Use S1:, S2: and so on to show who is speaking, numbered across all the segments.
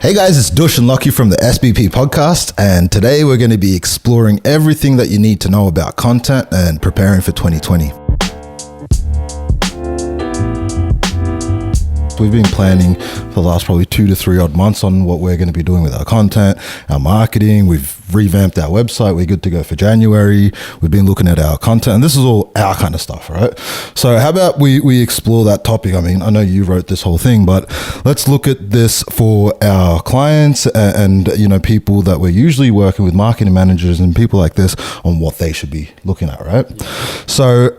S1: Hey guys, it's Dush and Lucky from the SBP podcast, and today we're going to be exploring everything that you need to know about content and preparing for 2020. We've been planning for the last probably 2 to 3 odd months on what we're going to be doing with our content, our marketing. We've revamped our website. We're good to go for January. We've been looking at our content, and this is all our kind of stuff, right? So how about we explore that topic? I mean, I know you wrote this whole thing, but let's look at this for our clients and you know, people that we're usually working with, marketing managers and people like this, on what they should be looking at, right? So,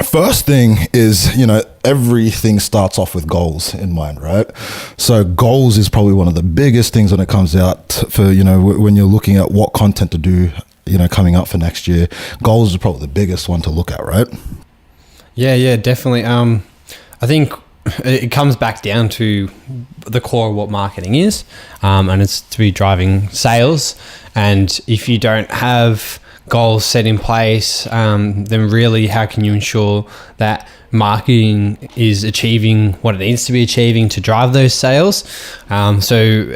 S1: first thing is, you know, everything starts off with goals in mind, right? So goals is probably one of the biggest things when it comes out for, you know, when you're looking at what content to do, you know, coming up for next year. Goals is probably the biggest one to look at, right?
S2: Yeah, definitely. I think it comes back down to the core of what marketing is, and it's to be driving sales. And if you don't have goals set in place, then really how can you ensure that marketing is achieving what it needs to be achieving to drive those sales? So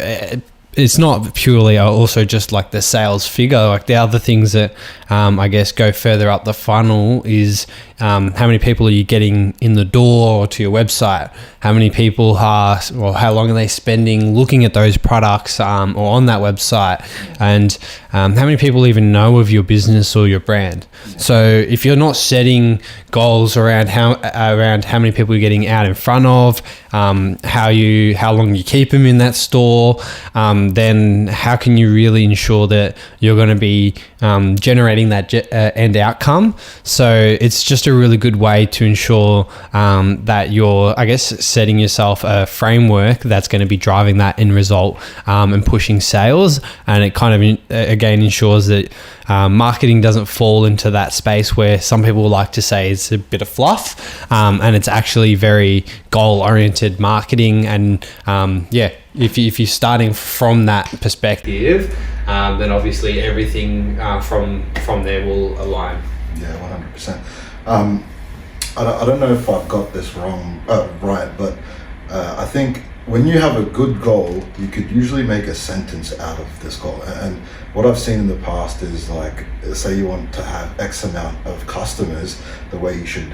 S2: it's not purely also just like the sales figure. Like the other things that I guess go further up the funnel is how many people are you getting in the door or to your website? How many people are, or how long are they spending looking at those products or on that website? And how many people even know of your business or your brand? So if you're not setting goals around how many people you're getting out in front of, how long you keep them in that store, then how can you really ensure that you're going to be generating that end outcome? So it's just a really good way to ensure that you're, I guess, setting yourself a framework that's going to be driving that end result and pushing sales. And it kind of, again, ensures that marketing doesn't fall into that space where some people like to say it's a bit of fluff, and it's actually very goal-oriented marketing. And if you're starting from that perspective, then obviously everything from there will align.
S1: Yeah, 100%. I don't know if I've got this right, but I think when you have a good goal, you could usually make a sentence out of this goal. And what I've seen in the past is, like, say you want to have X amount of customers, the way you should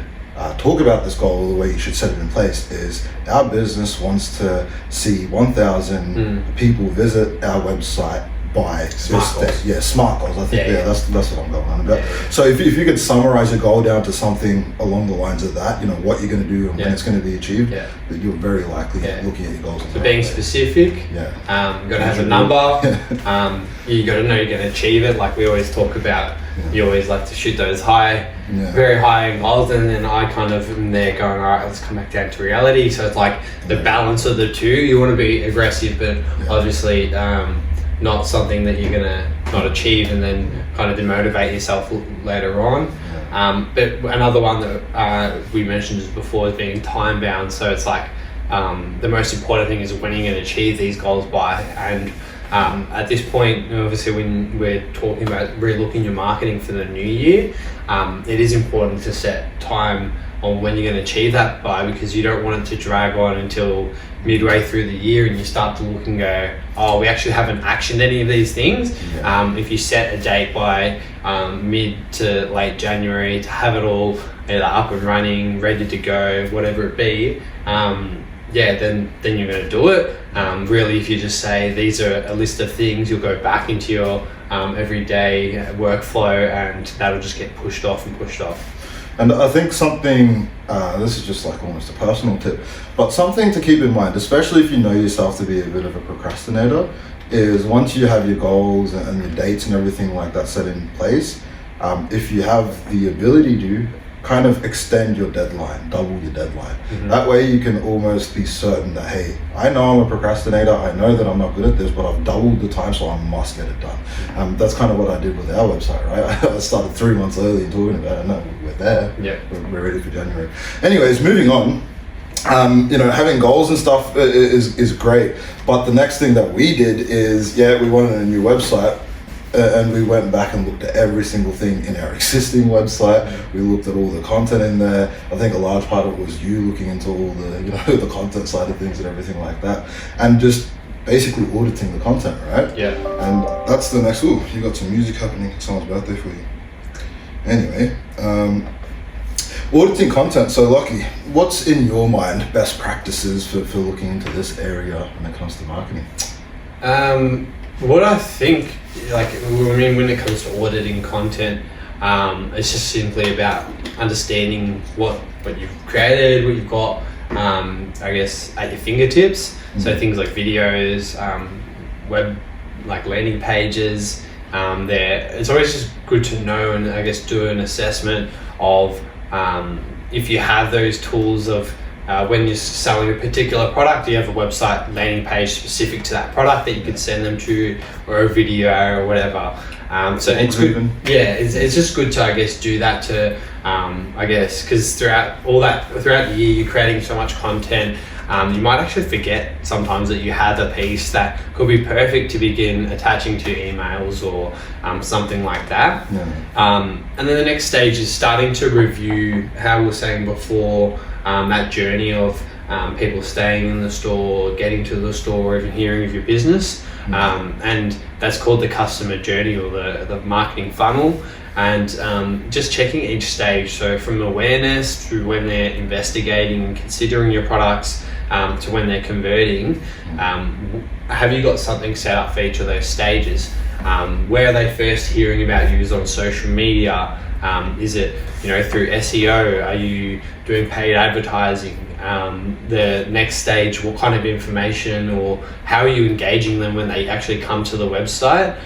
S1: talk about this goal, the way you should set it in place is, our business wants to see 1,000 people visit our website by
S2: smart goals.
S1: Yeah, smart goals. I think that's what I'm going on about.
S2: Yeah.
S1: So if you could summarize your goal down to something along the lines of that, you know, what you're going to do and when it's going to be achieved, that you're very likely looking at your goals.
S2: So being specific, you got to have a number. You got to know you're going to achieve it. Like we always talk about, you always like to shoot those very high goals, and then I kind of am there going, all right, let's come back down to reality. So it's like the balance of the two. You want to be aggressive, but obviously not something that you're gonna not achieve and then kind of demotivate yourself later on. But another one that we mentioned just before is being time bound. So it's like the most important thing is when you're going to achieve these goals by. And at this point, obviously, when we're talking about relooking your marketing for the new year, it is important to set time on when you're going to achieve that by, because you don't want it to drag on until midway through the year and you start to look and go, oh, we actually haven't actioned any of these things. If you set a date by mid to late January to have it all either up and running, ready to go, whatever it be, then you're going to do it. Really, if you just say these are a list of things, you'll go back into your everyday workflow, and that'll just get pushed off.
S1: And I think something, this is just like almost a personal tip, but something to keep in mind, especially if you know yourself to be a bit of a procrastinator, is once you have your goals and your dates and everything like that set in place, if you have the ability to kind of extend your deadline, double your deadline. That way you can almost be certain that, hey, I know I'm a procrastinator, I know that I'm not good at this, but I've doubled the time, so I must get it done. That's kind of what I did with our website, right? I started 3 months early and talking about it, and now we're there. We're ready for January. Anyways, moving on. Having goals and stuff is great, but the next thing that we did is, we wanted a new website. And we went back and looked at every single thing in our existing website. We looked at all the content in there. I think a large part of it was you looking into all the, the content side of things and everything like that. And just basically auditing the content, right?
S3: Yeah.
S1: And that's the next. Ooh, you got some music happening. It's someone's birthday for you. Anyway, auditing content. So, Lockie, what's in your mind best practices for looking into this area when it comes to marketing?
S3: What I think, like, I mean, when it comes to auditing content, it's just simply about understanding what you've created, what you've got, I guess, at your fingertips. Mm-hmm. So things like videos, web, like landing pages, it's always just good to know and I guess do an assessment of if you have those tools of when you're selling a particular product, do you have a website landing page specific to that product that you could send them to, or a video or whatever. So it's good. Yeah, it's just good to, I guess, do that to, I guess, because throughout the year, you're creating so much content. You might actually forget sometimes that you have a piece that could be perfect to begin attaching to emails or something like that. Yeah. And then the next stage is starting to review, how we were saying before, that journey of people staying in the store, getting to the store, or even hearing of your business. And that's called the customer journey, or the marketing funnel. And just checking each stage. So from awareness through when they're investigating and considering your products, to when they're converting, have you got something set up for each of those stages? Where are they first hearing about you? Is on social media? Is it through SEO? Are you doing paid advertising? The next stage, what kind of information or how are you engaging them when they actually come to the website?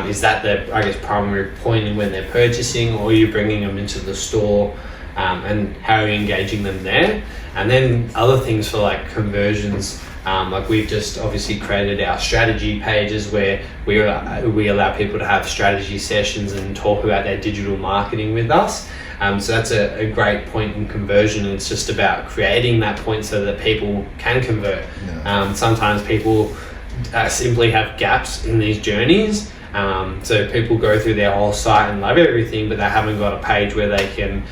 S3: Is that the, I guess, primary point in when they're purchasing, or are you bringing them into the store? And how are you engaging them there? And then other things for like conversions, like we've just obviously created our strategy pages where we allow people to have strategy sessions and talk about their digital marketing with us. So that's a great point in conversion, and it's just about creating that point so that people can convert. Yeah. Sometimes people simply have gaps in these journeys. So people go through their whole site and love everything, but they haven't got a page where they can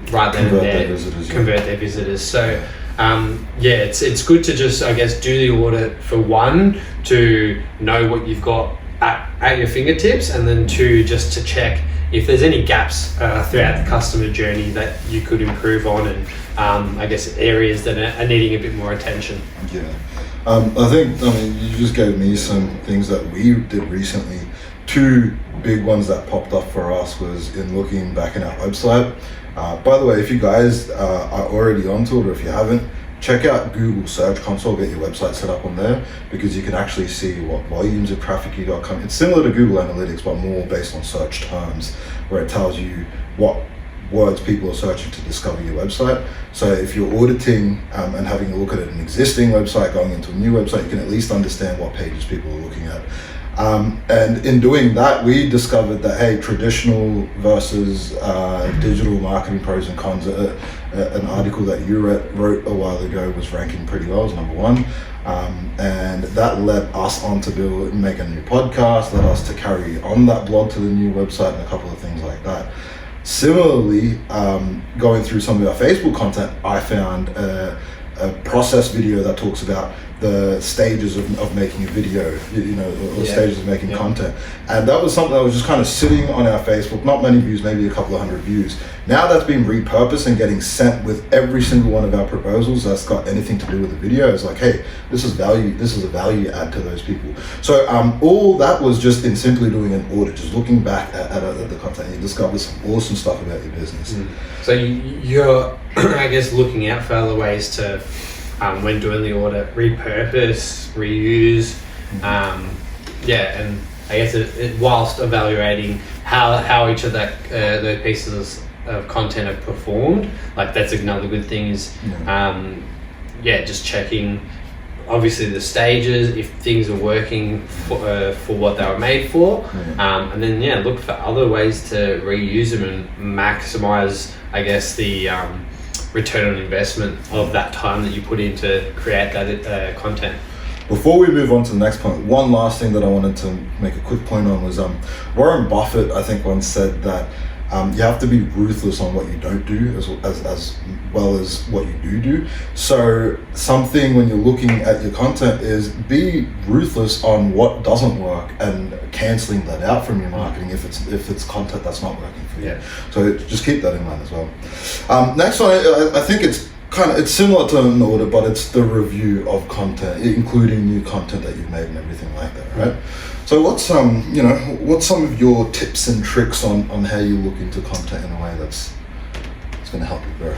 S3: convert their visitors. So it's good to just, I guess, do the audit for one, to know what you've got at your fingertips, and then two, just to check if there's any gaps throughout the customer journey that you could improve on, and I guess areas that are needing a bit more attention.
S1: Yeah. I think, you just gave me some things that we did recently. Two big ones that popped up for us was in looking back in our website. By the way, if you guys are already onto it, or if you haven't, check out Google Search Console, get your website set up on there, because you can actually see what volumes of traffic you got coming. It's similar to Google Analytics, but more based on search terms, where it tells you what words people are searching to discover your website. So if you're auditing and having a look at an existing website, going into a new website, you can at least understand what pages people are looking at. And in doing that, we discovered that, hey, traditional versus digital marketing pros and cons, an article that you wrote a while ago was ranking pretty well as number one. And that led us on to make a new podcast, led us to carry on that blog to the new website, and a couple of things like that. Similarly, going through some of our Facebook content, I found a process video that talks about the stages of making a video, stages of making content. And that was something that was just kind of sitting on our Facebook, not many views, maybe a couple of hundred views. Now that's been repurposed and getting sent with every single one of our proposals that's got anything to do with the video. It's like, hey, this is a value add to those people. So all that was just in simply doing an audit, just looking back at the content. You discover some awesome stuff about your business.
S3: So you're, I guess, looking out for other ways to, when doing the audit, repurpose, reuse, and I guess whilst evaluating how each of those pieces of content have performed, like that's another good thing is, just checking obviously the stages, if things are working for what they were made for, and then look for other ways to reuse them and maximize, I guess, the return on investment of that time that you put in to create that content.
S1: Before we move on to the next point, one last thing that I wanted to make a quick point on was Warren Buffett, I think, once said that you have to be ruthless on what you don't do as well as what you do. So something when you're looking at your content is be ruthless on what doesn't work and cancelling that out from your marketing if it's content that's not working for you.
S3: Yeah.
S1: So just keep that in mind as well. Next one, I think it's similar to an audit, but it's the review of content, including new content that you've made and everything like that, right? So what's some of your tips and tricks on how you look into content in a way that's going to help you grow?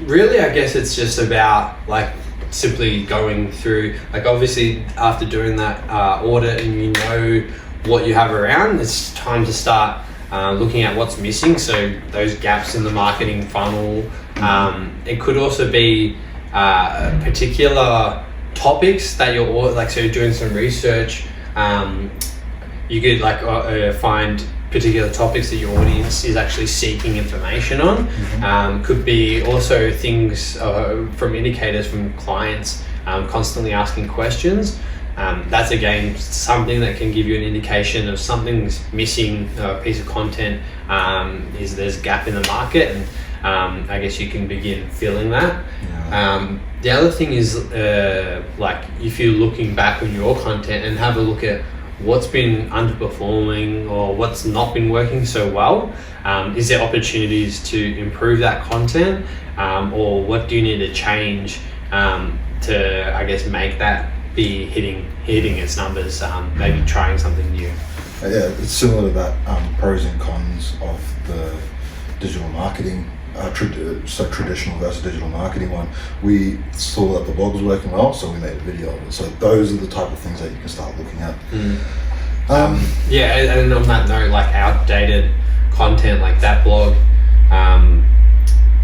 S3: Really, I guess it's just about like simply going through, like obviously after doing that audit and you know what you have around, it's time to start looking at what's missing. So those gaps in the marketing funnel. It could also be particular topics that so you're doing some research. You could find particular topics that your audience is actually seeking information on. Could be also things from indicators from clients constantly asking questions. That's again something that can give you an indication of something's missing, a piece of content, there's a gap in the market, and I guess you can begin filling that. The other thing is if you're looking back on your content and have a look at what's been underperforming or what's not been working so well. Is there opportunities to improve that content, or what do you need to change to, I guess, make that be hitting its numbers? Maybe trying something new.
S1: Yeah, it's similar to that pros and cons of the digital marketing. Traditional versus digital marketing one. We saw that the blog was working well, so we made a video of it. So those are the type of things that you can start looking at.
S3: And on that note, like outdated content, like that blog,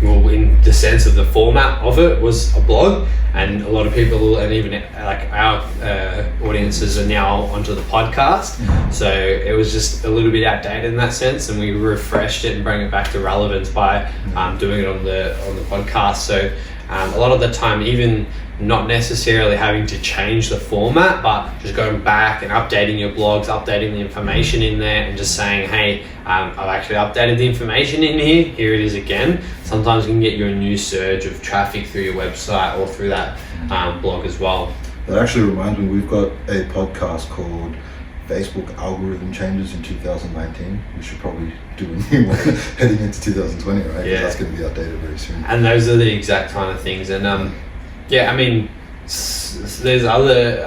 S3: well, in the sense of the format of it was a blog, and a lot of people, and even like our audiences are now onto the podcast. So it was just a little bit outdated in that sense, and we refreshed it and bring it back to relevance by doing it on the podcast. So a lot of the time, even not necessarily having to change the format, but just going back and updating your blogs, updating the information in there, and just saying, hey, I've actually updated the information in here it is again. Sometimes you can get you a new surge of traffic through your website or through that blog as well.
S1: That actually reminds me, we've got a podcast called Facebook Algorithm Changes in 2019. We should probably do a new one heading into 2020, right?
S3: Yeah.
S1: That's going to be outdated very soon.
S3: And those are the exact kind of things. And I mean, there's other,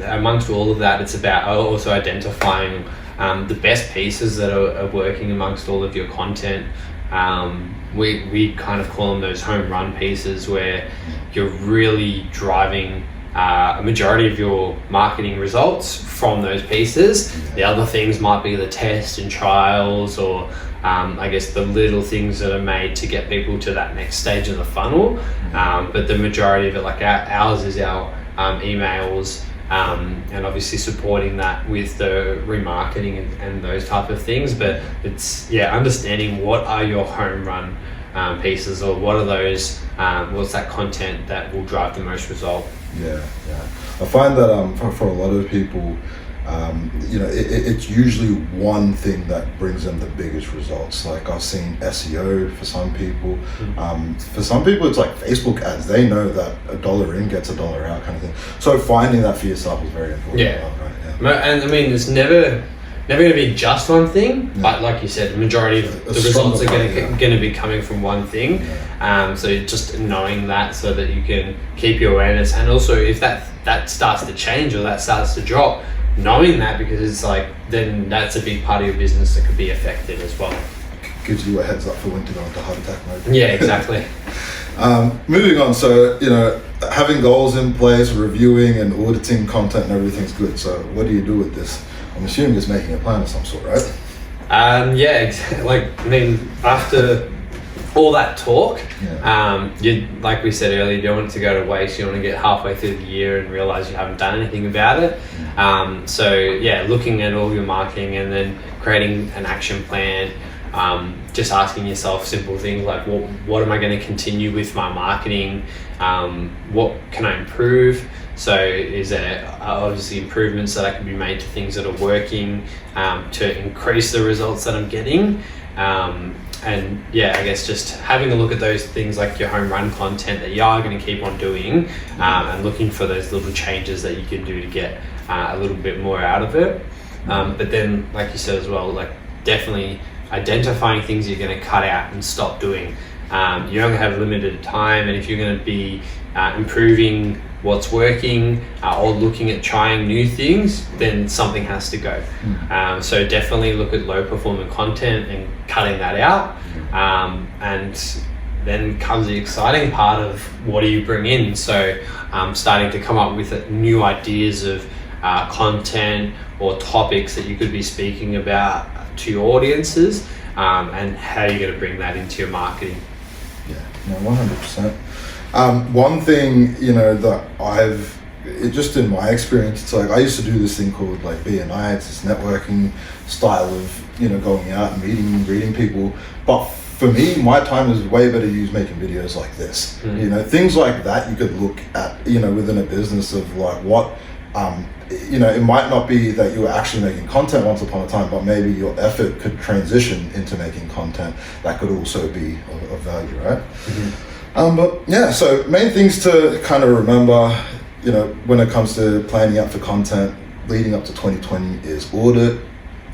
S3: amongst all of that, it's about also identifying the best pieces that are working amongst all of your content. We kind of call them those home run pieces, where you're really driving a majority of your marketing results from those pieces. The other things might be the test and trials, or I guess the little things that are made to get people to that next stage of the funnel. But the majority of it, like ours is our emails, and obviously supporting that with the remarketing and those type of things. But it's understanding what are your home run pieces, or what are those, what's that content that will drive the most result.
S1: I find that for a lot of people, it's usually one thing that brings them the biggest results. Like I've seen SEO for some people. For some people, it's like Facebook ads. They know that $1 in gets $1 out, kind of thing. So finding that for yourself is very important.
S3: And I mean, it's never going to be just one thing, but like you said, the majority of the results are going to be coming from one thing. So just knowing that, so that you can keep your awareness, and also if that starts to change or that starts to drop, knowing that, because it's like, then that's a big part of your business that could be affected as well.
S1: Gives you a heads up for when to go into heart attack mode.
S3: Yeah, exactly.
S1: Moving on, so having goals in place, reviewing and auditing content and everything's good. So what do you do with this? I'm assuming it's making a plan of some sort, right?
S3: After all that talk, you, like we said earlier, you don't want it to go to waste. You want to get halfway through the year and realize you haven't done anything about it. Looking at all your marketing and then creating an action plan. Just asking yourself simple things like, what am I going to continue with my marketing? What can I improve? So is there obviously improvements that I can be made to things that are working to increase the results that I'm getting? And yeah, I guess just having a look at those things like your home run content that you are going to keep on doing, and looking for those little changes that you can do to get a little bit more out of it. But then, like you said as well, like definitely identifying things you're going to cut out and stop doing. You only have limited time, and if you're going to be improving what's working or looking at trying new things, then something has to go. So definitely look at low performing content and cutting that out. And then comes the exciting part of what do you bring in. So starting to come up with new ideas of content or topics that you could be speaking about to your audiences, and how you're going to bring that into your marketing.
S1: Yeah, no, 100%. One thing, that just in my experience, it's like I used to do this thing called like BNI. It's this networking style of, going out and meeting, reading people. But for me, my time is way better used making videos like this. Things like that you could look at, within a business of like what, it might not be that you were actually making content once upon a time, but maybe your effort could transition into making content that could also be of value, right? But yeah, so main things to kind of remember, when it comes to planning out for content leading up to 2020 is audit.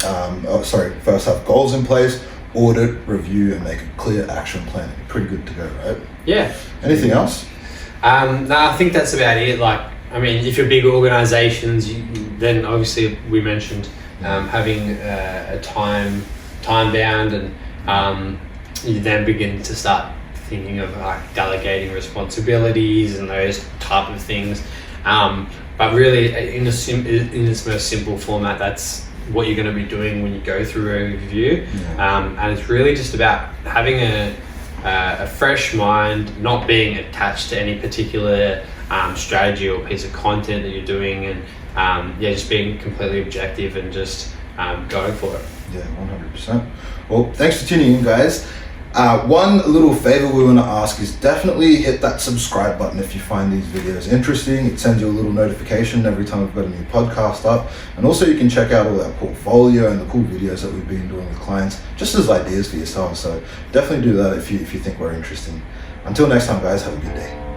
S1: First have goals in place, audit, review, and make a clear action plan. Pretty good to go, right?
S3: Yeah.
S1: Anything else?
S3: No, I think that's about it. If you're big organizations, then obviously we mentioned having a time bound, and you then begin to start thinking of like delegating responsibilities and those type of things. But really, in its most simple format, that's what you're going to be doing when you go through a review. And it's really just about having a fresh mind, not being attached to any particular strategy or piece of content that you're doing, and just being completely objective and just going for it.
S1: Yeah, 100%. Well, thanks for tuning in, guys. One little favor we want to ask is definitely hit that subscribe button if you find these videos interesting. It sends you a little notification every time we've got a new podcast up. And also you can check out all our portfolio and the cool videos that we've been doing with clients, just as ideas for yourselves. So definitely do that if you think we're interesting. Until next time, guys, have a good day.